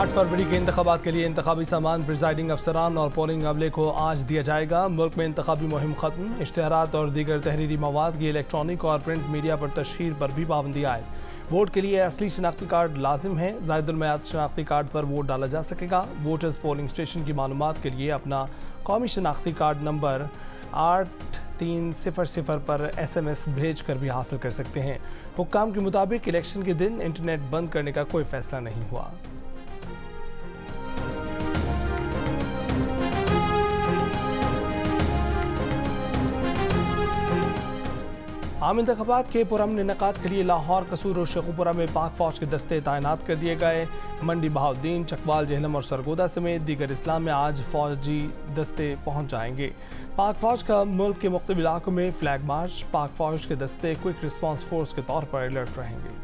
8 फरवरी के इंतखाबात के लिए इंतखाबी सामान प्रिजाइडिंग अफसरान और पोलिंग अमले को आज दिया जाएगा। मुल्क में इंतखाबी मुहिम खत्म। इश्तिहारात और दीगर तहरीरी मवाद की इलेक्ट्रॉनिक और प्रिंट मीडिया पर तशहीर पर भी पाबंदी आए। वोट के लिए असली शनाख्ती कार्ड लाजिम है। ज़ायदुल-मियाद शनाख्ती कार्ड पर वोट डाला जा सकेगा। वोटर्स पोलिंग स्टेशन की मालूमात के लिए अपना कौमी शनाख्ती कार्ड नंबर 8300 पर SMS भेज कर भी हासिल कर सकते हैं। हुक्काम के मुताबिक इलेक्शन के दिन इंटरनेट बंद करने का कोई फैसला नहीं हुआ। आम इंतखाबात के पुरअमन इनेकाद के लिए लाहौर, कसूर और शेखुपुरा में पाक फौज के दस्ते तैनात कर दिए गए। मंडी, बहाउद्दीन, चकवाल, जेहलम और सरगोदा समेत दीगर इस्लाम में आज फौजी दस्ते पहुंच जाएंगे। पाक फौज का मुल्क के मुख्तलिफ इलाकों में फ्लैग मार्च। पाक फौज के दस्ते क्विक रिस्पांस फोर्स के तौर पर अलर्ट रहेंगे।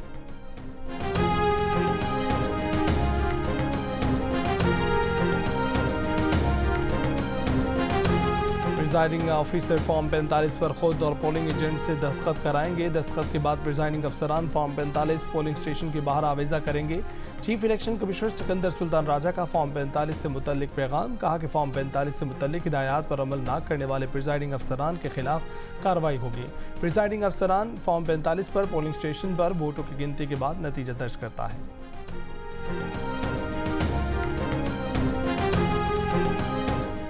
प्रिजाइडिंग ऑफिसर फॉर्म 45 पर खुद और पोलिंग एजेंट से दस्तखत कराएंगे। दस्तखत के बाद प्रिजाइडिंग अफसरान फॉर्म 45 पोलिंग स्टेशन के बाहर आवेजा करेंगे। Chief election commissioner Sikandar Sultan Raja का फॉर्म 45 से मुतल्लिक पैगाम। कहा कि फॉर्म 45 से मुतल्लिक हिदायत पर अमल न करने वाले प्रिजाइडिंग अफसरान के खिलाफ कार्रवाई होगी। प्रिजाइडिंग अफसरान फॉर्म 45 पर पोलिंग स्टेशन पर वोटों की गिनती के बाद नतीजा दर्ज करता है।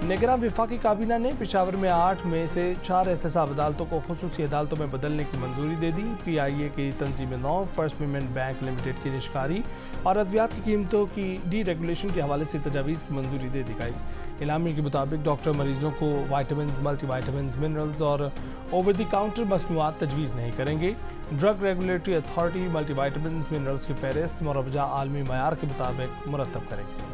निगरान वफाकी काबीना ने पेशावर में 8 में से 4 एहतसाब अदालतों को खुसूसी अदालतों में बदलने की मंजूरी दे दी। PIA की तंजीम 9 फर्स्ट पेमेंट बैंक लिमिटेड की निष्कारी और अद्वियात की कीमतों की डीरेगुलेशन के हवाले से तजावीज़ की मंजूरी दे दी गई। इलामी के मुताबिक डॉक्टर मरीजों को वाइटामिन, मल्टीवाइटामिन, मिनरल्स और ओवर द काउंटर मसनूआत तजवीज़ नहीं करेंगे। Drug regulatory authority multivitamin, minerals की फहरिस्त मुरवजा आलमी मयार के मुताबिक मुरतब करेगी।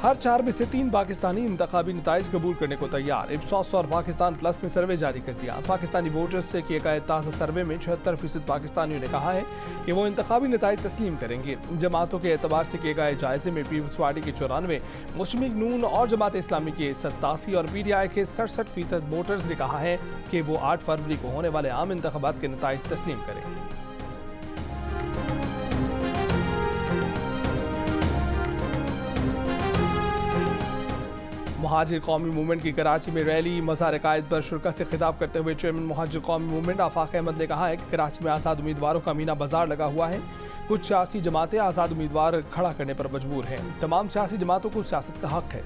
हर 4 में से 3 पाकिस्तानी इंतखाबी नताइज कबूल करने को तैयार। इप्सॉस और पाकिस्तान प्लस ने सर्वे जारी कर दिया। पाकिस्तानी वोटर्स से किए गए ताज़ा सर्वे में 76% पाकिस्तानियों ने कहा है कि वो इंतखाबी नताइज तस्लीम करेंगे। जमातों के एतबार से किए गए जायजे में पीपल्स पार्टी के 94, मुस्लिम लीग नून और जमात इस्लामी के 87 और PTI के 67% वोटर्स ने कहा है कि वो 8 फरवरी को होने वाले आम इंतखाबात के नताइज तस्लीम करेंगे। मुहाजिर कौमी मूवमेंट की कराची में रैली। मज़ार कायद पर शुरका से खिताब करते हुए चेयरमैन मुहाजिर कौमी मूवमेंट आफाक अहमद ने कहा है कि कराची में आज़ाद उम्मीदवारों का मीना बाजार लगा हुआ है। कुछ सियासी जमातें आज़ाद उम्मीदवार खड़ा करने पर मजबूर हैं। तमाम सियासी जमातों को सियासत का हक है।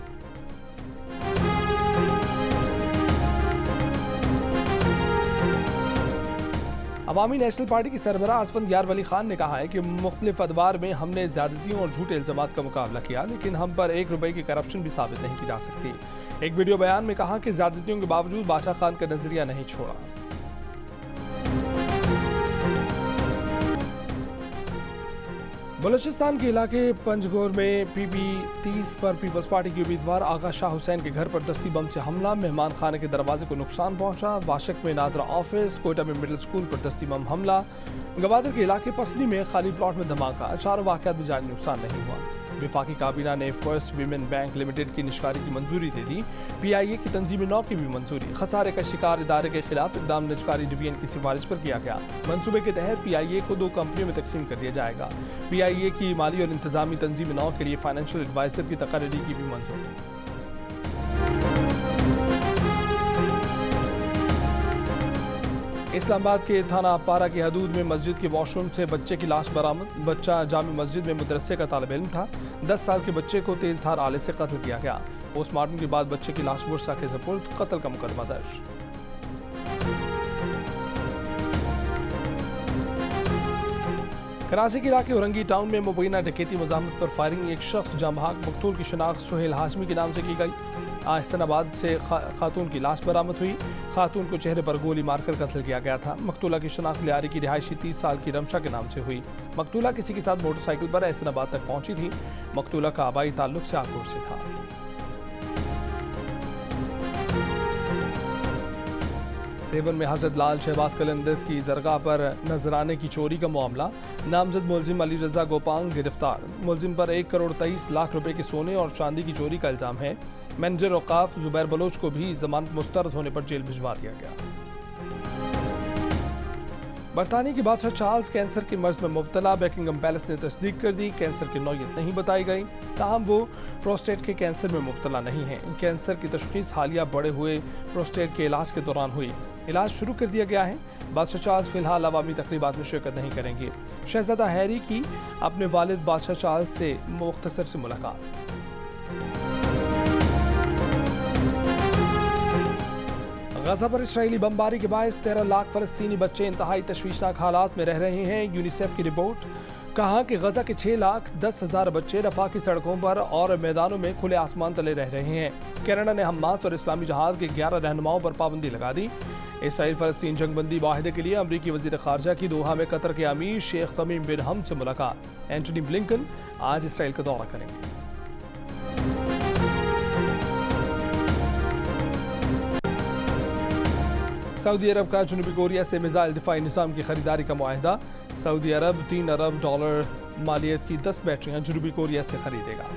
अवामी नेशनल पार्टी की सरबराह असफंद यार वली खान ने कहा है कि मुख्तलिफ अदवार में हमने ज़्यादतियों और झूठे इल्ज़ामात का मुकाबला किया, लेकिन हम पर 1 रुपये की करप्शन भी साबित नहीं की जा सकती। एक वीडियो बयान में कहा कि ज़्यादतियों के बावजूद बादशाह खान का नजरिया नहीं छोड़ा। बलूचिस्तान के इलाके पंजगोर में PP 30 पर पीपल्स पार्टी के उम्मीदवार आगा शाह हुसैन के घर पर दस्ती बम से हमला। मेहमान खाने के दरवाजे को नुकसान पहुंचा। वाशक में नादरा ऑफिस, कोयटा में मिडिल स्कूल पर दस्ती बम हमला। गवादर के इलाके पसली में खाली प्लॉट में धमाका। 4 वाक़यात में जानी नुकसान नहीं हुआ। वफाकी काबीना ने फर्स्ट वीमेन बैंक लिमिटेड की निष्कारी की मंजूरी दे दी। PIA की तंजीम 9 की भी मंजूरी। खसारे का शिकार इदारे के खिलाफ इकदाम निष्कारी डिवीजन की सिफारिश पर किया गया। मंसूबे के तहत PIA को 2 कंपनियों में तकसीम कर दिया जाएगा। PIA की माली और इंतजामी तंजीम 9 के लिए फाइनेंशियल एडवाइजर की तकर्री की भी मंजूरी। इस्लामाबाद के थाना पारा की हदूद में मस्जिद के वॉशरूम से बच्चे की लाश बरामद। बच्चा जामी मस्जिद में मदरसे का तालिब इल्म था। 10 साल के बच्चे को तेज धार आले से कत्ल किया गया। पोस्टमार्टम के बाद बच्चे की लाश बुरसा के सपुर्द। कत्ल का मुकदमा दर्ज। कराची के इलाके औरंगी टाउन में मुबैना डकैती मज़ामत पर फायरिंग। एक शख्स जामहाक मकतूल की शनाख्त सुहेल हाशमी के नाम से की गई। आहसनाबाद से खातून की लाश बरामद हुई। खातून को चेहरे पर गोली मारकर कत्ल किया गया था। मकतूला की शनाख्त लियारी की रिहायशी 30 साल की रमशा के नाम से हुई। मकतूला किसी के साथ मोटरसाइकिल पर आहसनाबाद तक पहुंची थी। मकतूला का आबाई ताल्लुक सियालकोट से था। सेवन में हजरत लाल शहबाज कलंदर्स की दरगाह पर नजराने की चोरी का मामला। नामजद मुलजिम अली रजा गोपांग गिरफ्तार। मुलजिम पर 1 करोड़ 23 लाख रुपए के सोने और चांदी की चोरी का इल्जाम है। मैनेजर औकाफ जुबैर बलोच को भी जमानत मुस्तरद होने पर जेल भिजवा दिया गया। बरतानिया के बादशाह चार्ल्स कैंसर के मर्ज में मुब्तला। बकिंगम पैलेस ने तस्दीक कर दी। कैंसर की नौयत नहीं बताई गई, ताहम वो प्रोस्टेट के कैंसर में मुब्तला नहीं है। कैंसर की तशखीस हालिया बढ़े हुए प्रोस्टेट के इलाज के दौरान हुई। इलाज शुरू कर दिया गया है। बादशाह चार्ल्स फिलहाल अवामी तकरीबात में शिरकत नहीं करेंगे। शहजादा हैरी की अपने वालिद बादशाह चार्ल्स से मुख्तसर से मुलाकात। गजा पर इसराइली बमबारी के बायस 13 लाख फलस्तीनी बच्चे इंतहाई तशवीशनाक हालात में रह रहे हैं। यूनिसेफ की रिपोर्ट कहा कि गजा के 6,10,000 बच्चे रफा की सड़कों पर और मैदानों में खुले आसमान तले रह रहे हैं। कनाडा ने हमास और इस्लामी जहाज के 11 रहनुमाओं पर पाबंदी लगा दी। इसराइल फलस्तीन जंगबंदी माहिदे के लिए अमरीकी वजीर खारजा की दोहा में कतर के अमीर शेख तमीम बिन हम से मुलाकात। एंटनी ब्लिंकन आज इसराइल का दौरा करेंगे। सऊदी अरब का जनूबी कोरिया से मिसाइल दिफाई निज़ाम की खरीदारी का मुआहदा। सऊदी अरब $3 अरब मालियत की 10 बैटरियां जनूबी कोरिया से खरीदेगा।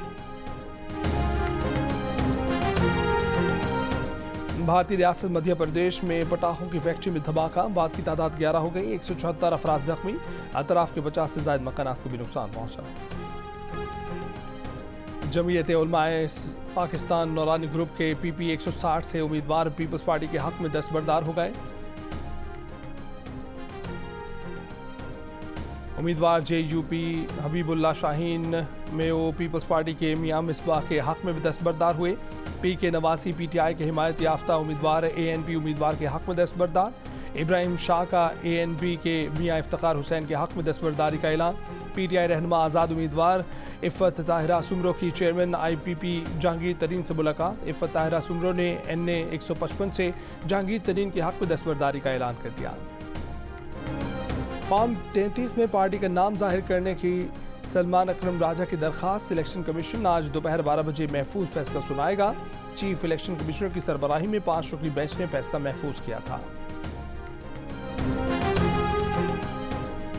भारतीय रियासत मध्य प्रदेश में पटाखों की फैक्ट्री में धमाका। बात की तादाद 11 हो गई। 176 अफराद जख्मी। अतराफ के 50 से ज्यादा मकानात को भी नुकसान पहुंचा। जमीयत उलमाए पाकिस्तान नौरानी ग्रुप के PP 160 से उम्मीदवार पीपल्स पार्टी के हक में दस्तबरदार हो गए। उम्मीदवार JUP हबीबुल्लाह शाहीन में वो पीपल्स पार्टी के मियां मिसबाह के हक में भी दस्तबरदार हुए। PK नवासी PTI के हिमायत याफ्ता उम्मीदवार ANP उम्मीदवार के हक में दस्तबरदार। इब्राहिम शाह का ANP के मियां इफ्तिखार हुसैन के हक में दस्तबरदारी का ऐलान। PTI रहनुमा आज़ाद उम्मीदवार इफ़्फ़त ताहिरा सुमरो की चेयरमैन IPP जहांगीर तरीन से मुलाकात। इफ़्फ़त ताहिरा सुमरो ने NA 155 से जहांगीर तरीन के हक में दस्तबरदारी का ऐलान कर दिया। फॉर्म 33 में पार्टी का नाम जाहिर करने की सलमान अकरम राजा की दरखास्त इलेक्शन कमीशन आज दोपहर 12 बजे महफूज फैसला सुनाएगा। चीफ इलेक्शन कमिश्नर की सरबराही में 5 रुकनी बेंच ने फैसला महफूज किया था।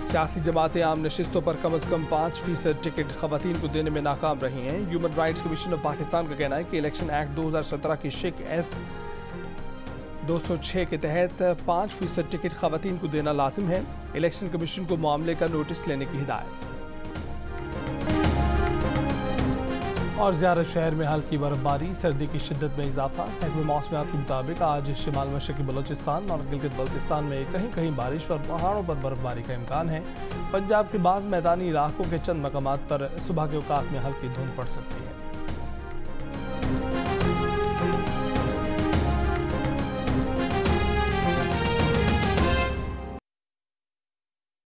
सियासी जमातें आम नशिस्तों पर कम अज कम 5% टिकट खवातीन को देने में नाकाम रही हैं। Human rights commission of Pakistan का कहना है कि इलेक्शन एक्ट 2017 की शिक S 206 के तहत 5% टिकट खवातीन को देना लाजिम है। इलेक्शन कमीशन को मामले का नोटिस लेने की हिदायत। और ज़्यादा शहर में हल्की बर्फबारी, सर्दी की शिद्दत में इजाफा। महकमे मौसमियात के मुताबिक आज शिमाल मशरक़ी बलोचिस्तान और गिलगित बल्तिस्तान में कहीं कहीं बारिश और पहाड़ों पर बर्फबारी का इम्कान है। पंजाब के बाद मैदानी इलाकों के चंद मकामात पर सुबह के औकात में हल्की धुंध पड़ सकती है।